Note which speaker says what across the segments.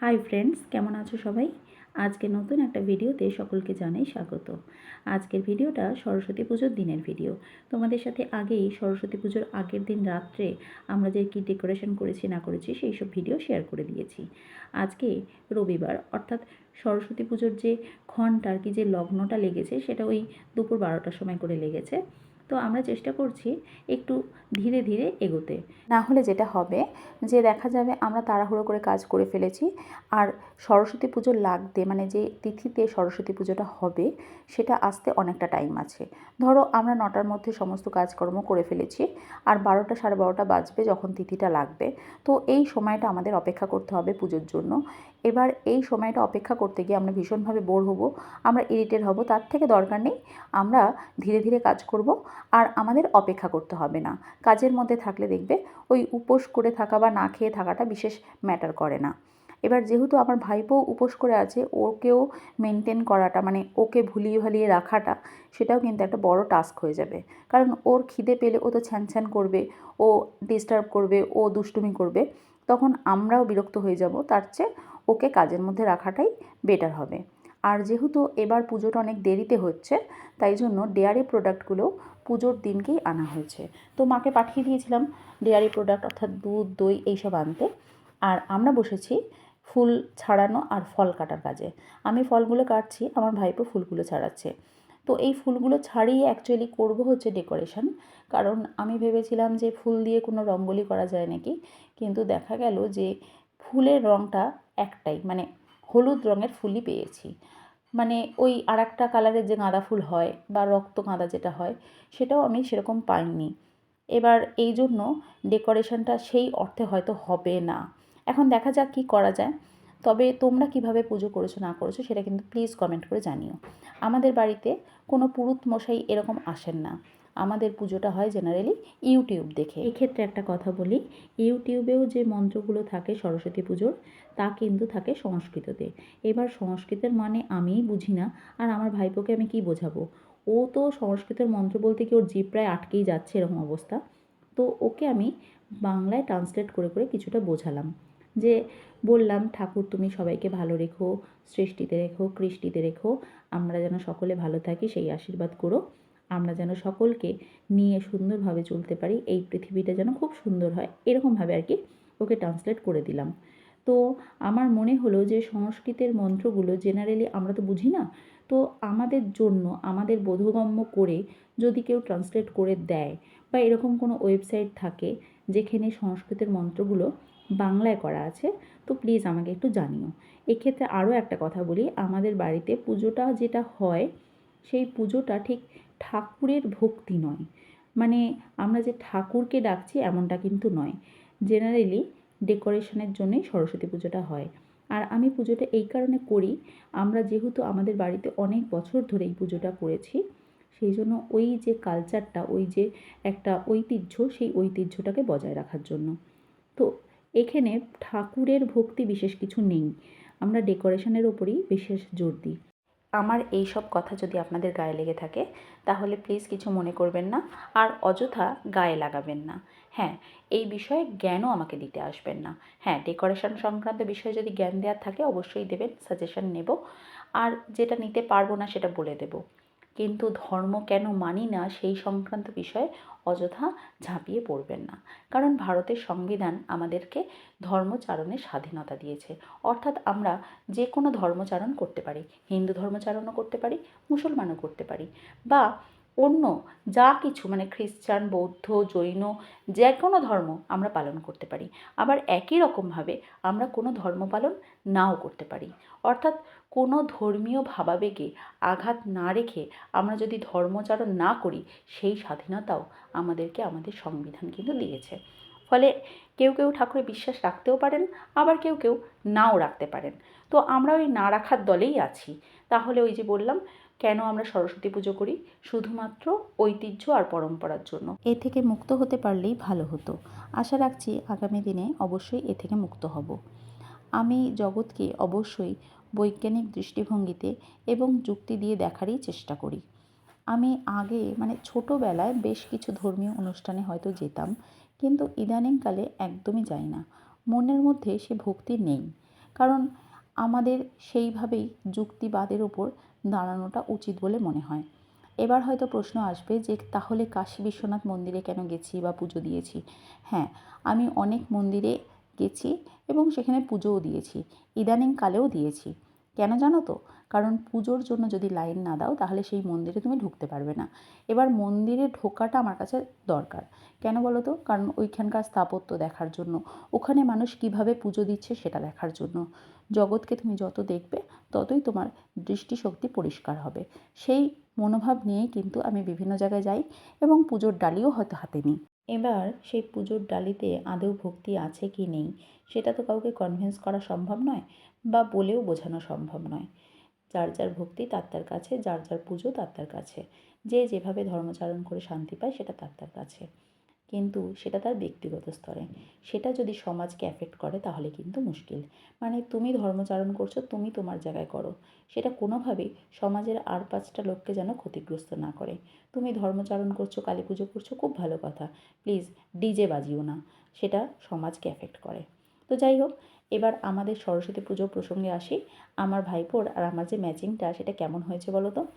Speaker 1: Hi friends, কেমন আছো সবাই? আজকে নতুন একটা ভিডিওতে সকলকে জানাই স্বাগত। আজকের ভিডিওটা সরস্বতী পুজোর দিনের ভিডিও। তোমাদের সাথে আগেই সরস্বতী পুজোর আগের দিন রাত্রে আমরা যে কী ডেকোরেশন করেছি না করেছি সেই সব ভিডিও শেয়ার করে দিয়েছি। আজকে রবিবার, অর্থাৎ সরস্বতী পুজোর যে ঘণ্টা আর কি যে লগ্নটা লেগেছে সেটা ওই দুপুর 12টার সময় করে লেগেছে। তো আমরা চেষ্টা করছি একটু ধীরে ধীরে এগোতে, না হলে যেটা হবে যে দেখা যাবে আমরা তাড়াহুড়ো করে কাজ করে ফেলেছি, আর সরস্বতী পুজো লাগতে মানে যে তিথিতে সরস্বতী পুজোটা হবে সেটা আসতে অনেকটা টাইম আছে। ধরো আমরা 9টার মধ্যে সমস্ত কাজকর্ম করে ফেলেছি, আর 12টা 12:30 বাজবে যখন তিথিটা লাগবে। তো এই সময়টা আমাদের অপেক্ষা করতে হবে পুজোর জন্য। এবার এই সময়টা অপেক্ষা করতে গিয়ে আমরা ভীষণভাবে বোর হব, আমরা ইরিটেট হব। তার থেকে দরকার নেই, আমরা ধীরে ধীরে কাজ করব, আর আমাদের অপেক্ষা করতে হবে না। কাজের মধ্যে থাকলে দেখবে ওই উপোস করে থাকা বা না খেয়ে থাকাটা বিশেষ ম্যাটার করে না। এবার যেহেতু আমার ভাইপো উপোস করে আছে, ওকেও মেনটেন করাটা মানে ওকে ভুলিয়ে ভালিয়ে রাখাটা সেটাও কিন্তু একটা বড় টাস্ক হয়ে যাবে। কারণ ওর খিদে পেলে ও তো ছ্যান ছ্যান করবে, ও ডিস্টার্ব করবে, ও দুষ্টুমি করবে, তখন আমরাও বিরক্ত হয়ে যাব। তার চেয়ে ওকে কাজের মধ্যে রাখাটাই বেটার হবে। আর যেহেতু এবার পুজোটা অনেক দেরিতে হচ্ছে, তাই জন্য ডেয়ারি প্রোডাক্টগুলো পুজোর দিনকেই আনা হয়েছে। তো মাকে পাঠিয়ে দিয়েছিলাম ডেয়ারি প্রোডাক্ট অর্থাৎ দুধ, দই এইসব আনতে। আর আমরা বসেছি ফুল ছাড়ানো আর ফল কাটার কাজে। আমি ফলগুলো কাটছি, আমার ভাইপো ফুলগুলো ছাড়াচ্ছে। তো এই ফুলগুলো ছাড়িয়ে অ্যাকচুয়ালি করব হচ্ছে ডেকোরেশন। কারণ আমি ভেবেছিলাম যে ফুল দিয়ে কোনো রঙ্গোলি করা যায় নাকি, কিন্তু দেখা গেল যে ফুলের রঙটা একটাই, মানে হলুদ রঙের ফুলই পেয়েছি। মানে ওই আরেকটা কালারের যে গাঁদা ফুল হয় বা রক্ত গাঁদা যেটা হয় সেটাও আমি সেরকম পাইনি। এবার এই জন্য ডেকোরেশনটা সেই অর্থে হয়তো হবে না। এখন দেখা যাক কী করা যায়। তবে তোমরা কিভাবে পুজো করেছো না করেছো সেটা কিন্তু প্লিজ কমেন্ট করে জানিও। আমাদের বাড়িতে কোনো পুরুত মশাই এরকম আসেন না। আমাদের পুজোটা হয় জেনারেলি ইউটিউব দেখে। এক্ষেত্রে একটা কথা বলি, ইউটিউবেও যে মন্ত্রগুলো থাকে সরস্বতী পুজোর তা কিন্তু থাকে সংস্কৃততে। এবার সংস্কৃতের মানে আমিই বুঝি না, আর আমার ভাইপোকে আমি কী বোঝাবো? ও তো সংস্কৃতের মন্ত্র বলতে কি ওর জিভ প্রায় আটকেই যাচ্ছে এরকম অবস্থা। তো ওকে আমি বাংলায় ট্রান্সলেট করে করে কিছুটা বোঝালাম, যে বললাম ঠাকুর তুমি সবাইকে ভালো রেখো, সৃষ্টিতে রেখো, কৃষ্টিতে রেখো, আমরা যেন সকলে ভালো থাকি সেই আশীর্বাদ করো, আমরা যেন সকলকে নিয়ে সুন্দরভাবে চলতে পারি, এই পৃথিবীটা যেন খুব সুন্দর হয়, এরকমভাবে আর কি ওকে ট্রান্সলেট করে দিলাম। তো আমার মনে হলো যে সংস্কৃতের মন্ত্রগুলো জেনারেলি আমরা তো বুঝি না, তো আমাদের জন্য আমাদের বোধগম্য করে যদি কেউ ট্রান্সলেট করে দেয় বা এরকম কোনো ওয়েবসাইট থাকে যেখানে সংস্কৃতের মন্ত্রগুলো বাংলায় করা আছে, তো প্লিজ আমাকে একটু জানিও। এক্ষেত্রে আরও একটা কথা বলি, আমাদের বাড়িতে পুজোটা যেটা হয় সেই পুজোটা ঠিক ঠাকুরের ভক্তি নয়, মানে আমরা যে ঠাকুরকে ডাকছি এমনটা কিন্তু নয়। জেনারেলি ডেকোরেশনের জন্যই সরস্বতী পুজোটা হয়। আর আমি পুজোটা এই কারণে করি, আমরা যেহেতু আমাদের বাড়িতে অনেক বছর ধরে এই পুজোটা করেছি, সেই জন্য ওই যে কালচারটা, ওই যে একটা ঐতিহ্য, সেই ঐতিহ্যটাকে বজায় রাখার জন্য। তো এখানে ঠাকুরের ভক্তি বিশেষ কিছু নেই, আমরা ডেকোরেশনের ওপরেই বিশেষ জোর দিই। আমার এই সব কথা যদি আপনাদের গায়ে লেগে থাকে তাহলে প্লিজ কিছু মনে করবেন না, আর অযথা গায়ে লাগাবেন না। হ্যাঁ, এই বিষয়ে জ্ঞানও আমাকে দিতে আসবেন না। হ্যাঁ, ডেকোরেশন সংক্রান্ত বিষয়ে যদি জ্ঞান দেওয়ার থাকে অবশ্যই দেবেন, সাজেশন নেব, আর যেটা নিতে পারবো না সেটা বলে দেব। কিন্তু ধর্ম কেন মানি না সেই সংক্রান্ত বিষয়ে অযথা ঝাঁপিয়ে পড়বেন না। কারণ ভারতের সংবিধান আমাদেরকে ধর্মচারণের স্বাধীনতা দিয়েছে, অর্থাৎ আমরা যে কোনো ধর্মচারণ করতে পারি। হিন্দু ধর্মচারণও করতে পারি, মুসলমানও করতে পারি, বা অন্য যা কিছু মানে খ্রিস্টান, বৌদ্ধ, জৈন যে কোনো ধর্ম আমরা পালন করতে পারি। আবার একই রকমভাবে আমরা কোনো ধর্ম পালন নাও করতে পারি। অর্থাৎ কোনো ধর্মীয় ভাবাবেগে আঘাত না রেখে আমরা যদি ধর্মচারণ না করি সেই স্বাধীনতাও আমাদেরকে আমাদের সংবিধান কিন্তু দিয়েছে। ফলে কেউ কেউ ঠাকুরে বিশ্বাস রাখতেও পারেন, আবার কেউ কেউ নাও রাখতে পারেন। তো আমরা ওই না রাখার দলেই আছি। তাহলে ওই যে বললাম কেন আমরা সরস্বতী পুজো করি, শুধুমাত্র ঐতিহ্য আর পরম্পরার জন্য। এ থেকে মুক্ত হতে পারলেই ভালো হতো। আশা রাখছি আগামী দিনে অবশ্যই এ থেকে মুক্ত হব। আমি জগৎকে অবশ্যই বৈজ্ঞানিক দৃষ্টিভঙ্গিতে এবং যুক্তি দিয়ে দেখারই চেষ্টা করি। আমি আগে মানে ছোটোবেলায় বেশ কিছু ধর্মীয় অনুষ্ঠানে হয়তো যেতাম, কিন্তু ইদানিংকালে একদমই যাই না। মনের মধ্যে সে ভক্তি নেই। কারণ আমাদের সেইভাবেই যুক্তিবাদের ওপর দাঁড়ানোটা উচিত বলে মনে হয়। এবার হয়তো প্রশ্ন আসবে যে তাহলে কাশী বিশ্বনাথ মন্দিরে কেন গেছি বা পুজো দিয়েছি। হ্যাঁ, আমি অনেক মন্দিরে গেছি এবং সেখানে পুজোও দিয়েছি, ইদানিংকালেও দিয়েছি। কেন জানো তো? কারণ পুজোর জন্য যদি লাইন না দাও তাহলে সেই মন্দিরে তুমি ঢুকতে পারবে না। এবার মন্দিরে ঢোকাটা আমার কাছে দরকার। কেন বলো তো? কারণ ওইখানকার স্থাপত্য দেখার জন্য, ওখানে মানুষ কীভাবে পুজো দিচ্ছে সেটা দেখার জন্য। জগৎকে তুমি যত দেখবে ততই তোমার দৃষ্টিশক্তি পরিষ্কার হবে। সেই মনোভাব নিয়েই কিন্তু আমি বিভিন্ন জায়গায় যাই এবং পুজোর ডালিও হয়তো হাতে নিই। এবার সেই পুজোর ডালিতে আদৌ ভক্তি আছে কি নেই সেটা তো কাউকে কনভিন্স করা সম্ভব নয় বা বলেও বোঝানো সম্ভব নয়। যার যার ভক্তি তার তার কাছে, যার যার পুজো তার তার কাছে, যে যেভাবে ধর্মচারণ করে শান্তি পায় সেটা তার তার কাছে। কিন্তু সেটা তার ব্যক্তিগত স্তরে। সেটা যদি সমাজকে অ্যাফেক্ট করে তাহলে কিন্তু মুশকিল। মানে তুমি ধর্মচারণ করছো, তুমি তোমার জায়গায় করো। সেটা কোনোভাবেই সমাজের আর ৫টা লোককে যেন ক্ষতিগ্রস্ত না করে। তুমি ধর্মচারণ করছো, কালী পুজো করছো, খুব ভালো কথা। প্লিজ ডিজে বাজিও না। সেটা সমাজকে অ্যাফেক্ট করে। তো যাই হোক, এবার আমাদের সরস্বতী পুজো প্রসঙ্গে আসি। আমার ভাইপোর আর আমার যে ম্যাচিংটা সেটা কেমন হয়েছে বলো তো?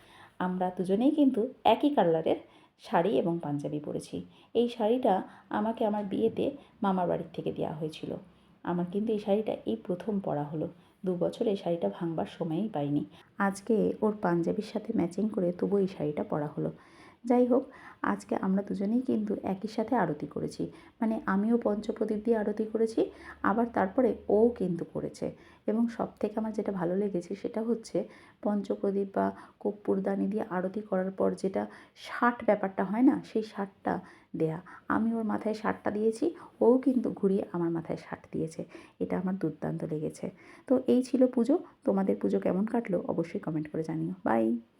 Speaker 1: আমরা দুজনেই কিন্তু একই কালারের শাড়ি এবং পাঞ্জাবি পরেছি। এই শাড়িটা আমাকে আমার বিয়েতে মামার বাড়ির থেকে দেওয়া হয়েছিল। আমার কিন্তু এই শাড়িটা এই প্রথম পরা হলো। ২ বছর এই শাড়িটা ভাঙবার সময়ই পাইনি। আজকে ওর পাঞ্জাবির সাথে ম্যাচিং করে তবু এই শাড়িটা পরা হলো। যাই হোক, আজকে আমরা দুজনেই কিন্তু একই সাথে আরতি করেছি। মানে আমিও পঞ্চপ্রদীপ দিয়ে আরতি করেছি, আবার তারপরে ওও কিন্তু করেছে। এবং সবথেকে আমার যেটা ভালো লেগেছে সেটা হচ্ছে পঞ্চপ্রদীপ বা কর্পূরদানি দিয়ে আরতি করার পর যেটা ষাট ব্যাপারটা হয় না, সেই ষাটটা দেয়া। আমি ওর মাথায় ষাটটা দিয়েছি, ও কিন্তু ঘুরিয়ে আমার মাথায় ষাট দিয়েছে। এটা আমার দুর্দান্ত লেগেছে। তো এই ছিল পুজো। তোমাদের পুজো কেমন কাটলো অবশ্যই কমেন্ট করে জানিও। বাই।